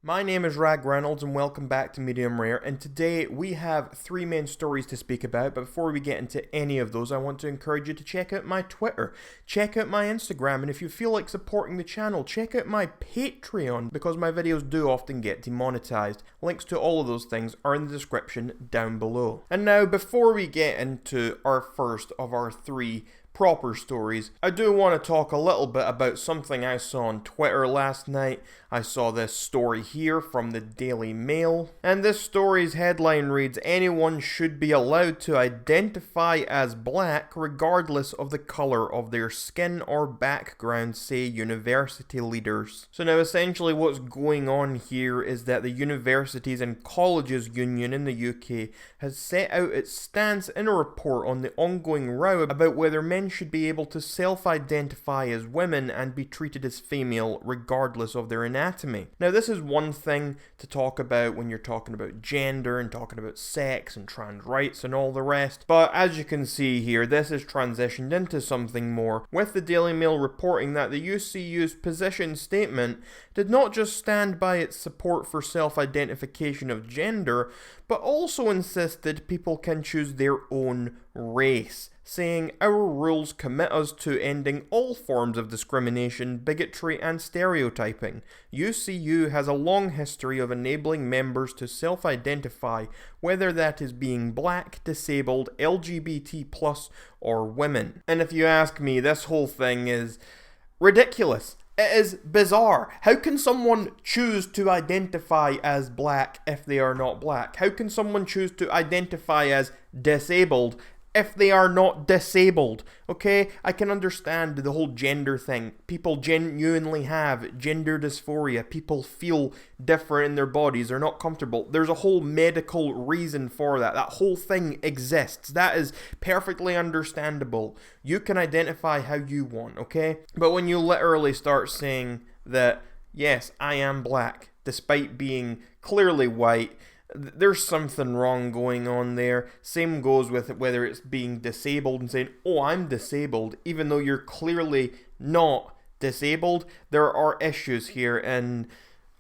My name is Rag Reynolds and welcome back to Medium Rare, and today we have three main stories to speak about. But before we get into any of those, I want to encourage you to check out my Twitter, check out my Instagram, and if you feel like supporting the channel, check out my Patreon, because my videos do often get demonetized. Links to all of those things are in the description down below. And now, before we get into our first of our three proper stories, I do want to talk a little bit about something I saw on Twitter last night. I saw this story here from the Daily Mail, and this story's headline reads, "Anyone should be allowed to identify as black regardless of the colour of their skin or background, say university leaders." So now essentially what's going on here is that the Universities and Colleges Union in the UK has set out its stance in a report on the ongoing row about whether men should be able to self-identify as women and be treated as female regardless of their anatomy. Now this is one thing to talk about when you're talking about gender and talking about sex and trans rights and all the rest, but as you can see here, this has transitioned into something more, with the Daily Mail reporting that the UCU's position statement did not just stand by its support for self-identification of gender, but also insisted people can choose their own race, saying, "Our rules commit us to ending all forms of discrimination, bigotry and stereotyping. UCU has a long history of enabling members to self-identify, whether that is being black, disabled, LGBT+, or women." And if you ask me, this whole thing is ridiculous. It is bizarre. How can someone choose to identify as black if they are not black? How can someone choose to identify as disabled if they are not disabled? Okay, I can understand the whole gender thing. People genuinely have gender dysphoria. People feel different in their bodies. They're not comfortable. There's a whole medical reason for that. That whole thing exists. That is perfectly understandable. You can identify how you want, okay? But when you literally start saying that, yes, I am black, despite being clearly white, there's something wrong going on there. Same goes with whether it's being disabled and saying, "Oh, I'm disabled," even though you're clearly not disabled. There are issues here, and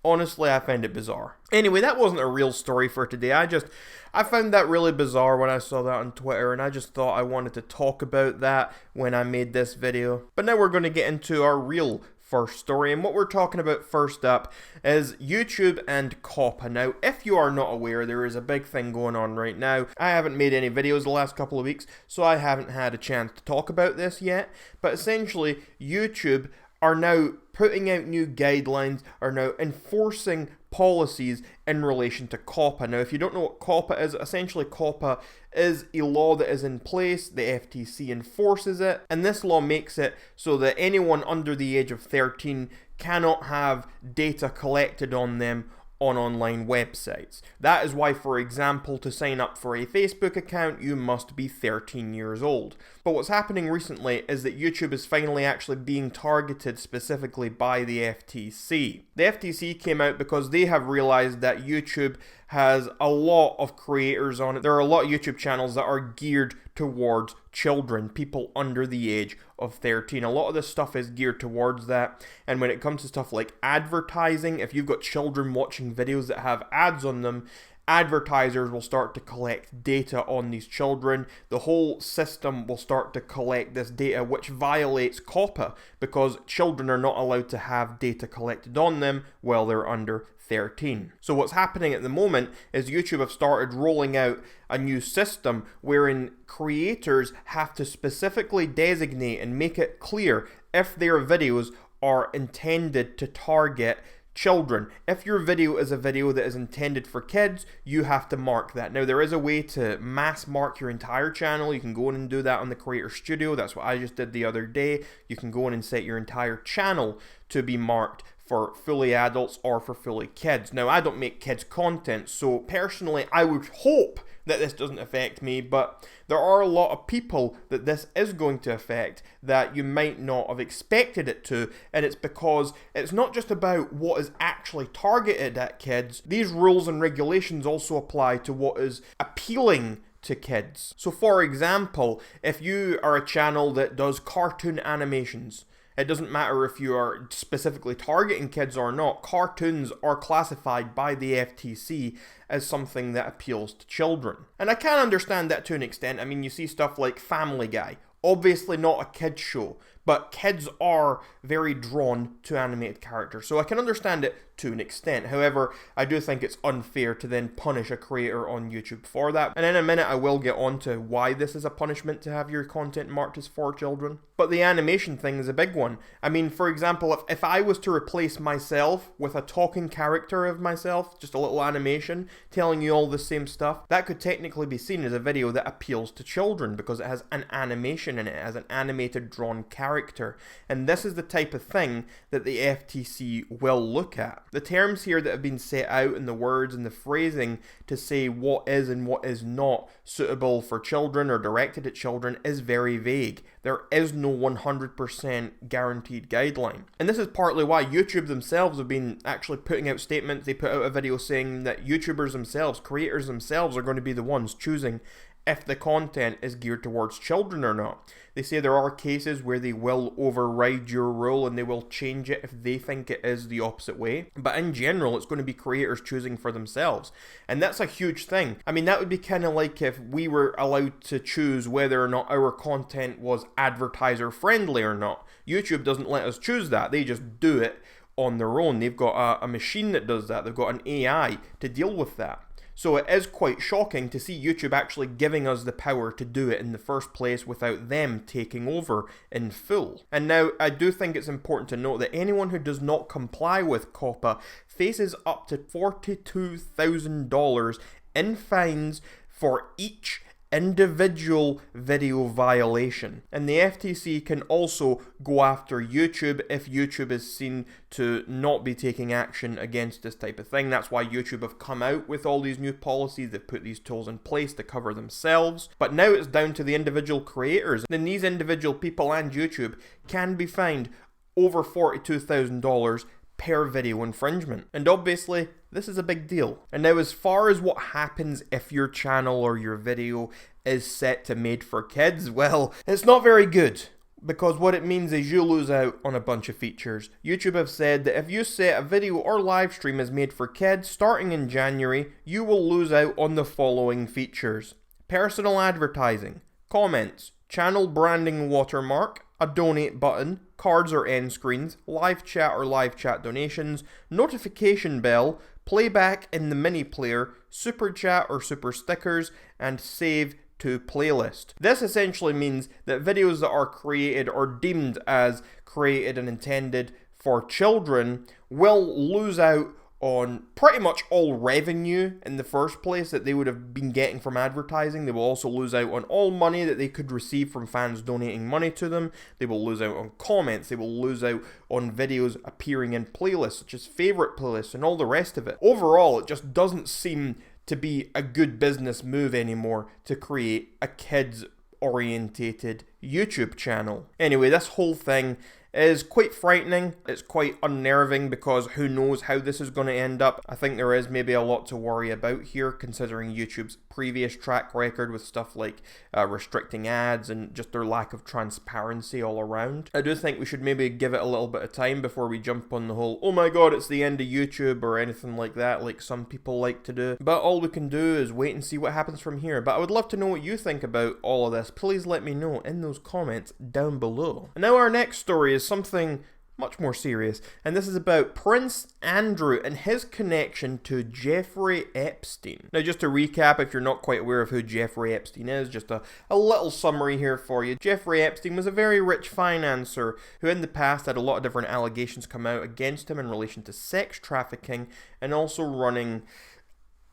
honestly, I find it bizarre. Anyway, that wasn't a real story for today. I found that really bizarre when I saw that on Twitter, and I just thought I wanted to talk about that when I made this video. But now we're going to get into our real first story, and what we're talking about first up is YouTube and Coppa. Now, if you are not aware, there is a big thing going on right now. I haven't made any videos the last couple of weeks, so I haven't had a chance to talk about this yet, but essentially, YouTube are now putting out new guidelines, are now enforcing policies in relation to Coppa. Now, if you don't know what Coppa is, essentially Coppa is a law that is in place. The FTC enforces it, and this law makes it so that anyone under the age of 13 cannot have data collected on them on online websites. That is why, for example, to sign up for a Facebook account, you must be 13 years old. But what's happening recently is that YouTube is finally actually being targeted specifically by the FTC. The FTC came out because they have realized that YouTube has a lot of creators on it. There are a lot of YouTube channels that are geared towards children, people under the age of 13. A lot of this stuff is geared towards that, and when it comes to stuff like advertising, if you've got children watching videos that have ads on them, advertisers will start to collect data on these children. The whole system will start to collect this data, which violates Coppa, because children are not allowed to have data collected on them while they're under 13. So what's happening at the moment is YouTube have started rolling out a new system wherein creators have to specifically designate and make it clear if their videos are intended to target children. If your video is a video that is intended for kids, you have to mark that. Now, there is a way to mass mark your entire channel. You can go in and do that on the Creator Studio. That's what I just did the other day. You can go in and set your entire channel to be marked for fully adults or for fully kids. Now, I don't make kids content, so personally, I would hope that this doesn't affect me, but there are a lot of people that this is going to affect that you might not have expected it to, and it's because it's not just about what is actually targeted at kids. These rules and regulations also apply to what is appealing to kids. So for example, if you are a channel that does cartoon animations, It doesn't matter if you are specifically targeting kids or not, cartoons are classified by the FTC as something that appeals to children. And I can understand that to an extent. I mean, you see stuff like Family Guy, obviously not a kids show, but kids are very drawn to animated characters, so I can understand it to an extent. However, I do think it's unfair to then punish a creator on YouTube for that. And in a minute I will get on to why this is a punishment to have your content marked as for children. But the animation thing is a big one. I mean, for example, if I was to replace myself with a talking character of myself, just a little animation telling you all the same stuff, that could technically be seen as a video that appeals to children because it has an animation in it, it has an animated drawn character. And this is the type of thing that the FTC will look at. The terms here that have been set out and the words and the phrasing to say what is and what is not suitable for children or directed at children is very vague. There is no 100% guaranteed guideline. And this is partly why YouTube themselves have been actually putting out statements. They put out a video saying that YouTubers themselves, creators themselves, are going to be the ones choosing if the content is geared towards children or not. They say there are cases where they will override your rule and they will change it if they think it is the opposite way. But in general, it's going to be creators choosing for themselves. And that's a huge thing. I mean, that would be kind of like if we were allowed to choose whether or not our content was advertiser friendly or not. YouTube doesn't let us choose that. They just do it on their own. They've got a machine that does that. They've got an AI to deal with that. So it is quite shocking to see YouTube actually giving us the power to do it in the first place without them taking over in full. And now, I do think it's important to note that anyone who does not comply with Coppa faces up to $42,000 in fines for each individual video violation. And the FTC can also go after YouTube if YouTube is seen to not be taking action against this type of thing. That's why YouTube have come out with all these new policies. They've put these tools in place to cover themselves. But now it's down to the individual creators. Then these individual people and YouTube can be fined over $42,000 per video infringement. And obviously, this is a big deal. And now, as far as what happens if your channel or your video is set to made for kids, well, it's not very good. Because what it means is you lose out on a bunch of features. YouTube have said that if you set a video or live stream as made for kids starting in January, you will lose out on the following features: personal advertising, comments, channel branding watermark, a donate button, cards or end screens, live chat or live chat donations, notification bell, playback in the mini player, super chat or super stickers, and save to playlist. This essentially means that videos that are created or deemed as created and intended for children will lose out on pretty much all revenue in the first place that they would have been getting from advertising. They will also lose out on all money that they could receive from fans donating money to them. They will lose out on comments. They will lose out on videos appearing in playlists, such as favorite playlists and all the rest of it. Overall, it just doesn't seem to be a good business move anymore to create a kids-orientated YouTube channel. Anyway, this whole thing is quite frightening. It's quite unnerving because who knows how this is going to end up. I think there is maybe a lot to worry about here, considering YouTube's previous track record with stuff like restricting ads and just their lack of transparency all around. I do think we should maybe give it a little bit of time before we jump on the whole, oh my god, it's the end of YouTube or anything like that, like some people like to do. But all we can do is wait and see what happens from here. But I would love to know what you think about all of this. Please let me know in those comments down below. And now our next story is something much more serious, and this is about Prince Andrew and his connection to Jeffrey Epstein. Now, just to recap, if you're not quite aware of who Jeffrey Epstein is, just a little summary here for you. Jeffrey Epstein was a very rich financier who in the past had a lot of different allegations come out against him in relation to sex trafficking and also running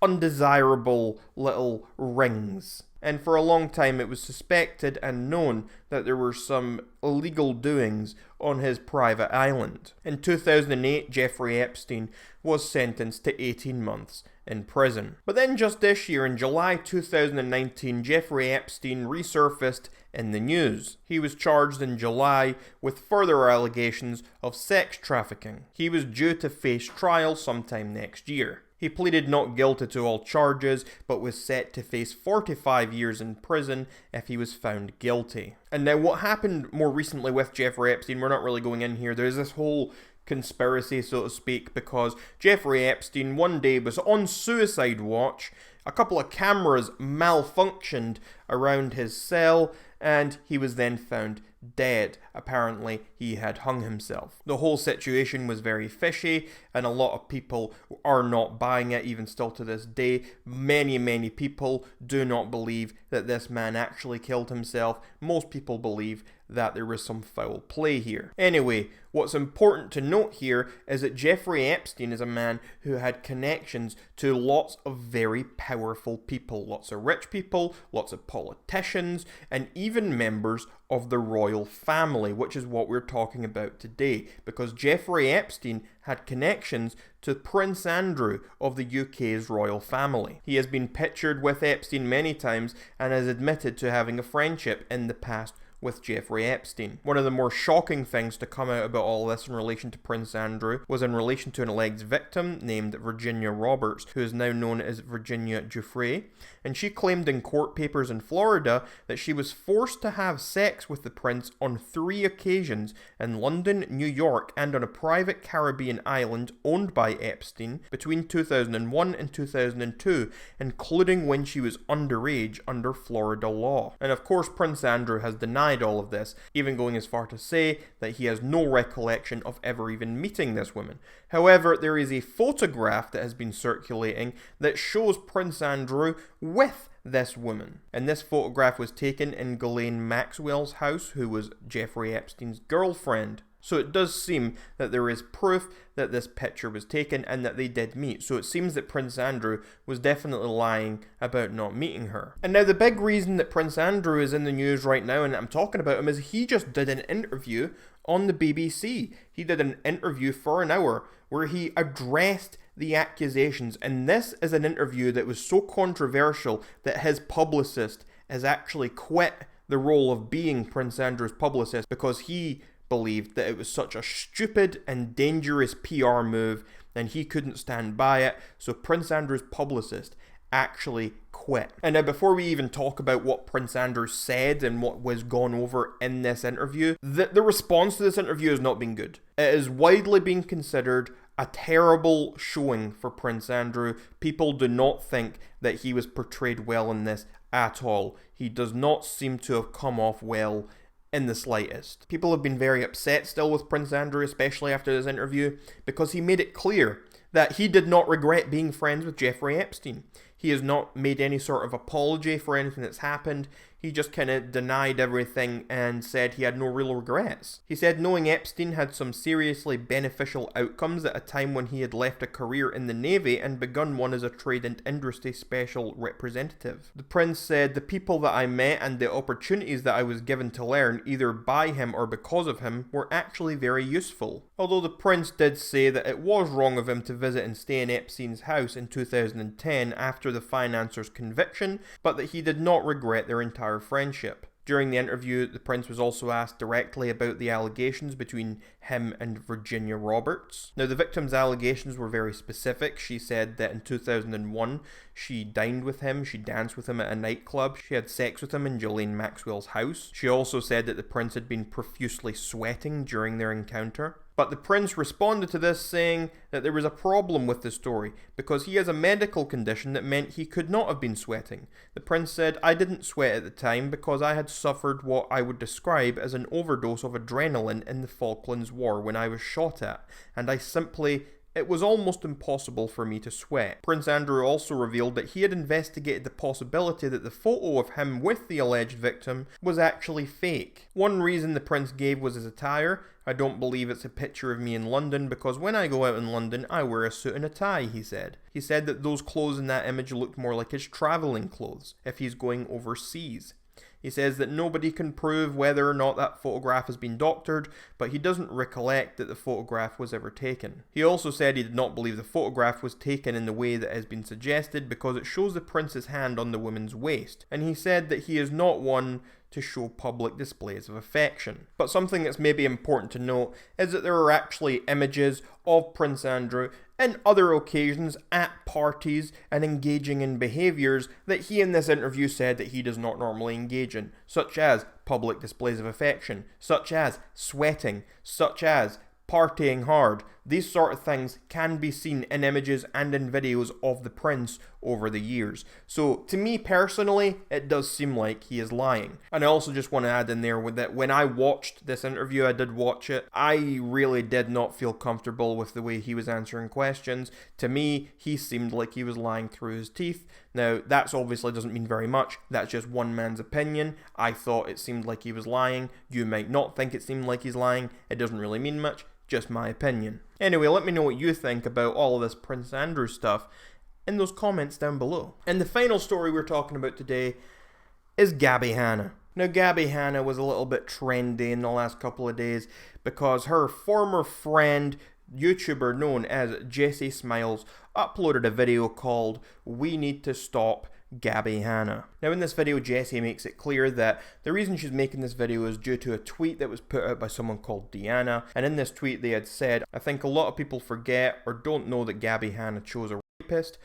undesirable little rings. And for a long time it was suspected and known that there were some illegal doings on his private island. In 2008, Jeffrey Epstein was sentenced to 18 months in prison. But then just this year, in July 2019, Jeffrey Epstein resurfaced in the news. He was charged in July with further allegations of sex trafficking. He was due to face trial sometime next year. He pleaded not guilty to all charges, but was set to face 45 years in prison if he was found guilty. And And now what happened more recently with Jeffrey Epstein, we're not really going in here. There's this whole conspiracy, so to speak, because Jeffrey Epstein one day was on suicide watch. A couple of cameras malfunctioned around his cell, and he was then found dead. Apparently, he had hung himself. The whole situation was very fishy, and a lot of people are not buying it, even still to this day. Many people do not believe that this man actually killed himself. Most people believe that there was some foul play here. Anyway, what's important to note here is that Jeffrey Epstein is a man who had connections to lots of very powerful people. Lots of rich people, lots of politicians, and even members of the royal family, which is what we're talking about today, because Jeffrey Epstein had connections to Prince Andrew of the UK's royal family. He has been pictured with Epstein many times and has admitted to having a friendship in the past with Jeffrey Epstein. One of the more shocking things to come out about all this in relation to Prince Andrew was in relation to an alleged victim named Virginia Roberts, who is now known as Virginia Giuffre, and she claimed in court papers in Florida that she was forced to have sex with the prince on 3 occasions in London, New York, and on a private Caribbean island owned by Epstein between 2001 and 2002, including when she was underage under Florida law. And of course, Prince Andrew has denied all of this, even going as far to say that he has no recollection of ever even meeting this woman. However, there is a photograph that has been circulating that shows Prince Andrew with this woman. And this photograph was taken in Ghislaine Maxwell's house, who was Jeffrey Epstein's girlfriend. So it does seem that there is proof that this picture was taken and that they did meet. So it seems that Prince Andrew was definitely lying about not meeting her. And now the big reason that Prince Andrew is in the news right now and I'm talking about him is he just did an interview on the BBC. He did an interview for an hour where he addressed the accusations. And this is an interview that was so controversial that his publicist has actually quit the role of being Prince Andrew's publicist because he believed that it was such a stupid and dangerous PR move and he couldn't stand by it, so Prince Andrew's publicist actually quit. And now before we even talk about what Prince Andrew said and what was gone over in this interview, the response to this interview has not been good. It is widely being considered a terrible showing for Prince Andrew. People do not think that he was portrayed well in this at all. He does not seem to have come off well in the slightest. People have been very upset still with Prince Andrew, especially after this interview, because he made it clear that he did not regret being friends with Jeffrey Epstein. He has not made any sort of apology for anything that's happened. He just kind of denied everything and said he had no real regrets. He said knowing Epstein had some seriously beneficial outcomes at a time when he had left a career in the Navy and begun one as a trade and industry special representative. The prince said, "The people that I met and the opportunities that I was given to learn, either by him or because of him, were actually very useful." Although the prince did say that it was wrong of him to visit and stay in Epstein's house in 2010 after the financier's conviction, but that he did not regret their entire friendship. During the interview, the prince was also asked directly about the allegations between him and Virginia Roberts. Now, the victim's allegations were very specific. She said that in 2001, she dined with him, she danced with him at a nightclub, she had sex with him in Ghislaine Maxwell's house. She also said that the prince had been profusely sweating during their encounter. But the prince responded to this saying that there was a problem with the story because he has a medical condition that meant he could not have been sweating. The prince said, "I didn't sweat at the time because I had suffered what I would describe as an overdose of adrenaline in the Falklands War when I was shot at, and it was almost impossible for me to sweat." Prince Andrew also revealed that he had investigated the possibility that the photo of him with the alleged victim was actually fake. One reason the prince gave was his attire. "I don't believe it's a picture of me in London because when I go out in London, I wear a suit and a tie," he said. He said that those clothes in that image looked more like his travelling clothes if he's going overseas. He says that nobody can prove whether or not that photograph has been doctored, but he doesn't recollect that the photograph was ever taken. He also said he did not believe the photograph was taken in the way that has been suggested because it shows the prince's hand on the woman's waist, and he said that he is not one to show public displays of affection. But something that's maybe important to note is that there are actually images of Prince Andrew and other occasions at parties and engaging in behaviours that he in this interview said that he does not normally engage in, such as public displays of affection, such as sweating, such as partying hard. These sort of things can be seen in images and in videos of the prince over the years. So to me personally, it does seem like he is lying. And I also just want to add in there with that when I watched this interview, I did watch it, I really did not feel comfortable with the way he was answering questions. To me, he seemed like he was lying through his teeth. Now, that obviously doesn't mean very much. That's just one man's opinion. I thought it seemed like he was lying. You might not think it seemed like he's lying. It doesn't really mean much. Just my opinion. Anyway, let me know what you think about all of this Prince Andrew stuff in those comments down below. And the final story we're talking about today is Gabbie Hanna. Now, Gabbie Hanna was a little bit trendy in the last couple of days because her former friend, YouTuber known as Jessie Smiles, uploaded a video called "We Need to Stop Gabbie Hanna." Now in this video, Jessie makes it clear that the reason she's making this video is due to a tweet that was put out by someone called Deanna, and in this tweet they had said, "I think a lot of people forget or don't know that Gabbie Hanna chose a rapist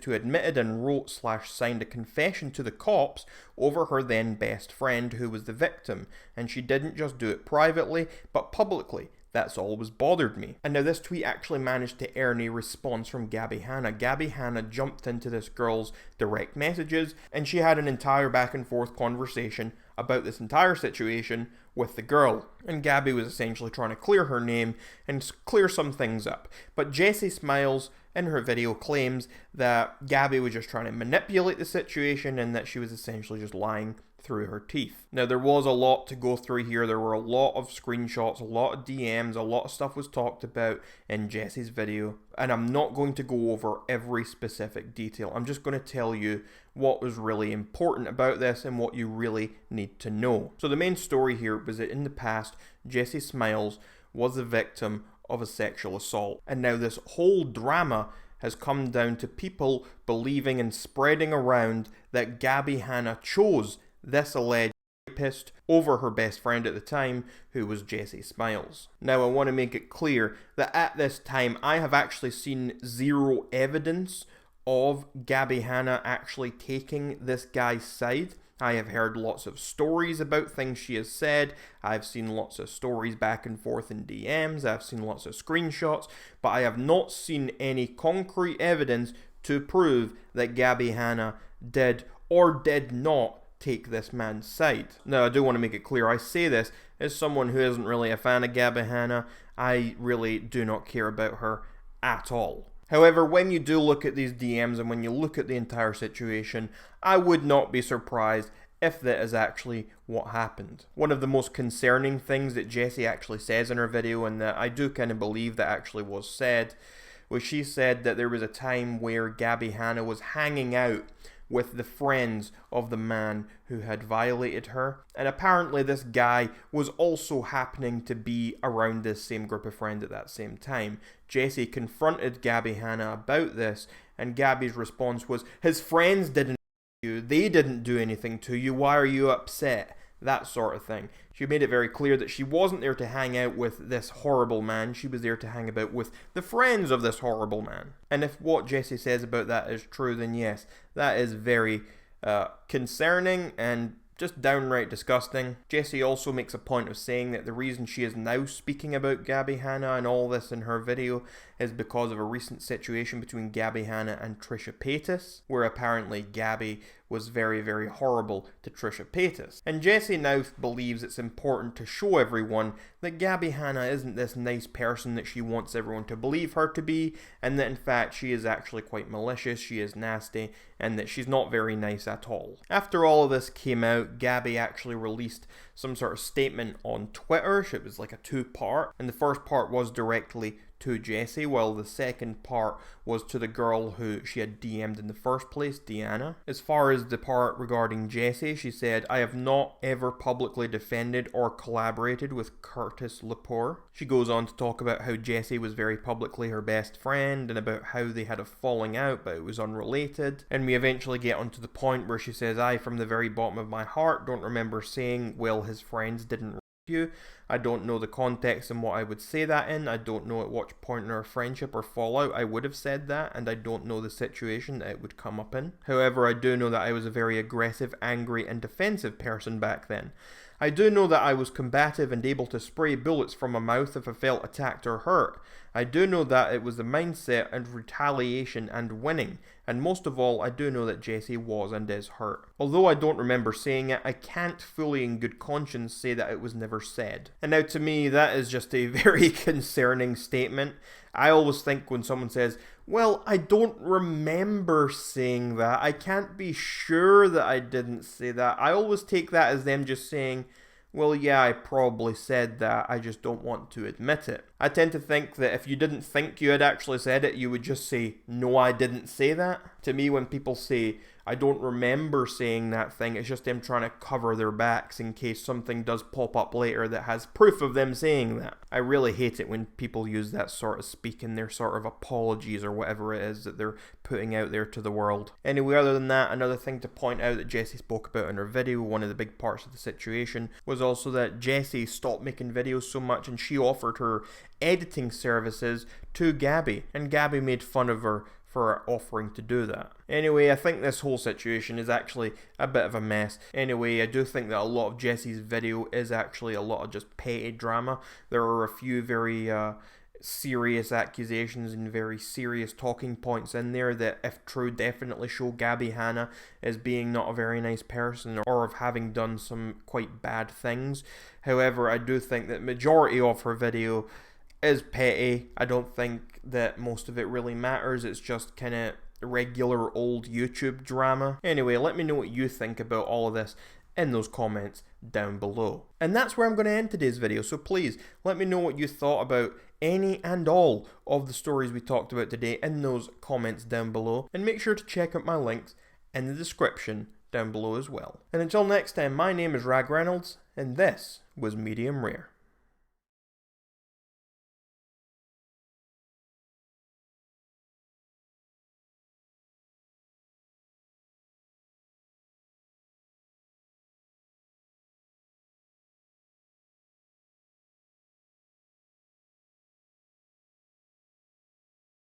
who admitted and wrote/signed a confession to the cops over her then best friend who was the victim, and she didn't just do it privately but publicly. That's always bothered me." And now this tweet actually managed to earn a response from Gabbie Hanna. Gabbie Hanna jumped into this girl's direct messages and she had an entire back and forth conversation about this entire situation with the girl. And Gabbie was essentially trying to clear her name and clear some things up. But Jessie Smiles in her video claims that Gabbie was just trying to manipulate the situation and that she was essentially just lying through her teeth. Now there was a lot to go through here. There were a lot of screenshots, a lot of DMs, a lot of stuff was talked about in Jessie's video, and I'm not going to go over every specific detail. I'm just going to tell you what was really important about this and what you really need to know. So the main story here was that in the past, Jessie Smiles was the victim of a sexual assault, and now this whole drama has come down to people believing and spreading around that Gabbie Hanna chose this alleged rapist over her best friend at the time, who was Jessie Smiles. Now I want to make it clear that at this time I have actually seen zero evidence of Gabbie Hanna actually taking this guy's side. I have heard lots of stories about things she has said. I've seen lots of stories back and forth in DMs. I've seen lots of screenshots, but I have not seen any concrete evidence to prove that Gabbie Hanna did or did not take this man's side. Now I do want to make it clear, I say this as someone who isn't really a fan of Gabbie Hanna. I really do not care about her at all. However, when you do look at these DMs and when you look at the entire situation, I would not be surprised if that is actually what happened. One of the most concerning things that Jessie actually says in her video, and that I do kind of believe that actually was said, was she said that there was a time where Gabbie Hanna was hanging out with the friends of the man who had violated her, and apparently this guy was also happening to be around this same group of friends at that same time. Jessie confronted Gabbie Hanna about this, and Gabbie's response was, "His friends didn't do you, they didn't do anything to you, why are you upset?" That sort of thing. She made it very clear that she wasn't there to hang out with this horrible man, she was there to hang about with the friends of this horrible man. And if what Jessie says about that is true, then yes, that is very concerning and just downright disgusting. Jessie also makes a point of saying that the reason she is now speaking about Gabbie Hanna and all this in her video is because of a recent situation between Gabbie Hanna and Trisha Paytas, where apparently Gabbie was very, very horrible to Trisha Paytas. And Jessie now believes it's important to show everyone that Gabbie Hanna isn't this nice person that she wants everyone to believe her to be, and that in fact she is actually quite malicious, she is nasty, and that she's not very nice at all. After all of this came out, Gabbie actually released some sort of statement on Twitter. It was like a two-part, and the first part was directly to Jessie, while the second part was to the girl who she had DM'd in the first place, Deanna. As far as the part regarding Jessie, she said, "I have not ever publicly defended or collaborated with Curtis Lepore." She goes on to talk about how Jessie was very publicly her best friend and about how they had a falling out but it was unrelated. And we eventually get onto the point where she says, "I from the very bottom of my heart don't remember saying, well, his friends didn't you. I don't know the context and what I would say that in. I don't know at what point in our friendship or fallout I would have said that, and I don't know the situation that it would come up in. However, I do know that I was a very aggressive, angry, and defensive person back then. I do know that I was combative and able to spray bullets from my mouth if I felt attacked or hurt. I do know that it was the mindset and retaliation and winning. And most of all, I do know that Jessie was and is hurt. Although I don't remember saying it, I can't fully in good conscience say that it was never said. And now to me, that is just a very concerning statement. I always think when someone says, well, I don't remember saying that, I can't be sure that I didn't say that, I always take that as them just saying, well, yeah, I probably said that, I just don't want to admit it. I tend to think that if you didn't think you had actually said it, you would just say, no, I didn't say that. To me, when people say, I don't remember saying that thing, it's just them trying to cover their backs in case something does pop up later that has proof of them saying that. I really hate it when people use that sort of speak in their sort of apologies or whatever it is that they're putting out there to the world. Anyway, other than that, another thing to point out that Jessie spoke about in her video, one of the big parts of the situation, was also that Jessie stopped making videos so much and she offered her editing services to Gabbie, and Gabbie made fun of her for offering to do that. Anyway, I think this whole situation is actually a bit of a mess. Anyway, I do think that a lot of Jessie's video is actually a lot of just petty drama. There are a few very serious accusations and very serious talking points in there that, if true, definitely show Gabbie Hanna as being not a very nice person or of having done some quite bad things. However, I do think that majority of her video is petty. I don't think that most of it really matters. It's just kind of regular old YouTube drama. Anyway, let me know what you think about all of this in those comments down below. And that's where I'm going to end today's video, so please let me know what you thought about any and all of the stories we talked about today in those comments down below, and make sure to check out my links in the description down below as well. And until next time, my name is Rag Reynolds, and this was Medium Rare.